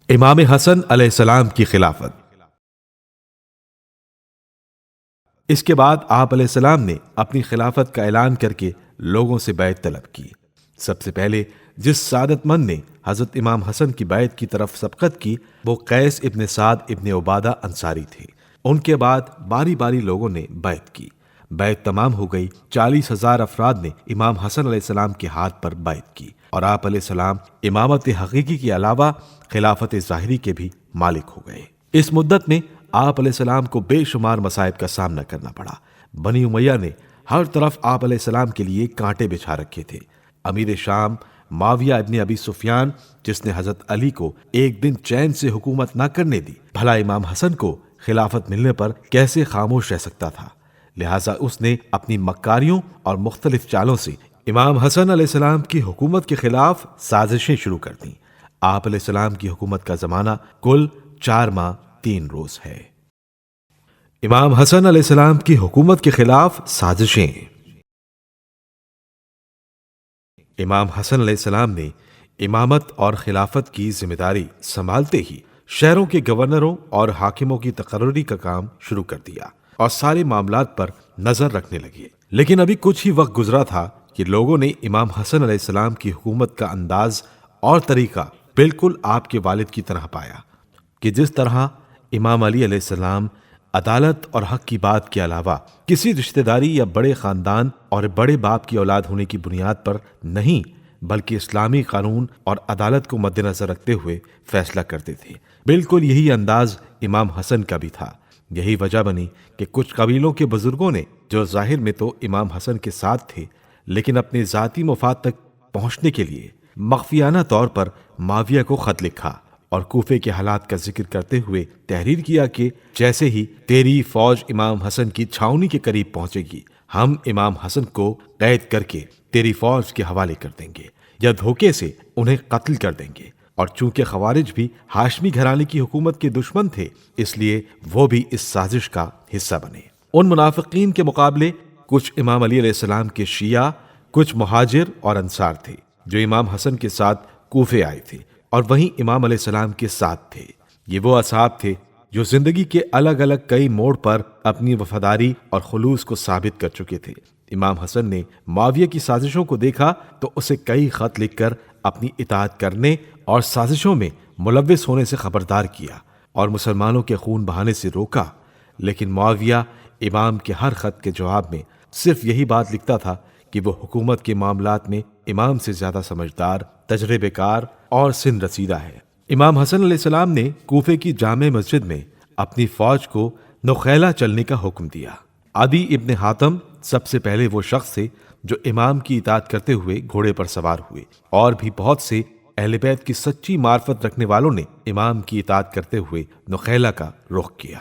امام حسن علیہ السلام کی خلافت۔ اس کے بعد آپ علیہ السلام نے اپنی خلافت کا اعلان کر کے لوگوں سے بیعت طلب کی۔ سب سے پہلے جس سعادت مند نے حضرت امام حسن کی بیعت کی طرف سبقت کی وہ قیس ابن سعد ابن عبادہ انصاری تھے۔ ان کے بعد باری باری لوگوں نے بیعت کی۔ بیعت تمام ہو گئی۔ 40,000 افراد نے امام حسن علیہ السلام کے ہاتھ پر بیعت کی اور آپ علیہ السلام امامت حقیقی کے علاوہ خلافت ظاہری کے بھی مالک ہو گئے۔ اس مدت میں آپ علیہ السلام کو بے شمار مصائب کا سامنا کرنا پڑا۔ بنی امیہ نے ہر طرف آپ علیہ السلام کے لیے کانٹے بچھا رکھے تھے۔ امیر شام معاویہ ابن ابی سفیان، جس نے حضرت علی کو ایک دن چین سے حکومت نہ کرنے دی، بھلا امام حسن کو خلافت ملنے پر کیسے خاموش رہ سکتا تھا؟ لہٰذا اس نے اپنی مکاریوں اور مختلف چالوں سے امام حسن علیہ السلام کی حکومت کے خلاف سازشیں شروع کر دیں۔ آپ علیہ السلام کی حکومت کا زمانہ کل 4 ماہ 3 روز ہے۔ امام حسن علیہ السلام کی حکومت کے خلاف سازشیں۔ امام حسن علیہ السلام نے امامت اور خلافت کی ذمہ داری سنبھالتے ہی شہروں کے گورنروں اور حاکموں کی تقرری کا کام شروع کر دیا اور سارے معاملات پر نظر رکھنے لگے۔ لیکن ابھی کچھ ہی وقت گزرا تھا کہ لوگوں نے امام حسن علیہ السلام کی حکومت کا انداز اور طریقہ بالکل آپ کے والد کی طرح پایا کہ جس طرح امام علی علیہ السلام عدالت اور حق کی بات کے علاوہ کسی رشتہ داری یا بڑے خاندان اور بڑے باپ کی اولاد ہونے کی بنیاد پر نہیں بلکہ اسلامی قانون اور عدالت کو مد نظر رکھتے ہوئے فیصلہ کرتے تھے، بالکل یہی انداز امام حسن کا بھی تھا۔ یہی وجہ بنی کہ کچھ قبیلوں کے بزرگوں نے جو ظاہر میں تو امام حسن کے ساتھ تھے لیکن اپنے ذاتی مفاد تک پہنچنے کے لیے مخفیانہ طور پر معاویہ کو خط لکھا اور کوفے کے حالات کا ذکر کرتے ہوئے تحریر کیا کہ جیسے ہی تیری فوج امام حسن کی چھاؤنی کے قریب پہنچے گی ہم امام حسن کو قید کر کے تیری فوج کے حوالے کر دیں گے یا دھوکے سے انہیں قتل کر دیں گے۔ اور چونکہ خوارج بھی ہاشمی گھرانے کی حکومت کے دشمن تھے اس لیے وہ بھی اس سازش کا حصہ بنے۔ ان منافقین کے مقابلے کچھ امام علی علیہ السلام کے شیعہ، کچھ مہاجر اور انصار تھے جو امام حسن کے ساتھ کوفے آئے تھے اور وہیں امام علیہ السلام کے ساتھ تھے۔ یہ وہ اصحاب تھے جو زندگی کے الگ الگ کئی موڑ پر اپنی وفاداری اور خلوص کو ثابت کر چکے تھے۔ امام حسن نے معاویہ کی سازشوں کو دیکھا تو اسے کئی خط لکھ کر اپنی اطاعت کرنے اور سازشوں میں ملوث ہونے سے خبردار کیا اور مسلمانوں کے خون بہانے سے روکا۔ لیکن معاویہ امام کے ہر خط کے جواب میں صرف یہی بات لکھتا تھا کہ وہ حکومت کے معاملات میں امام سے زیادہ سمجھدار، تجربے کار اور سن رسیدہ ہے۔ امام حسن علیہ السلام نے کوفے کی جامع مسجد میں اپنی فوج کو نخیلہ چلنے کا حکم دیا۔ عدی ابن حاتم سب سے پہلے وہ شخص تھے جو امام کی اطاعت کرتے ہوئے گھوڑے پر سوار ہوئے اور بھی بہت سے اہل بیت کی سچی معرفت رکھنے والوں نے امام کی اطاعت کرتے ہوئے نخیلہ کا رخ کیا۔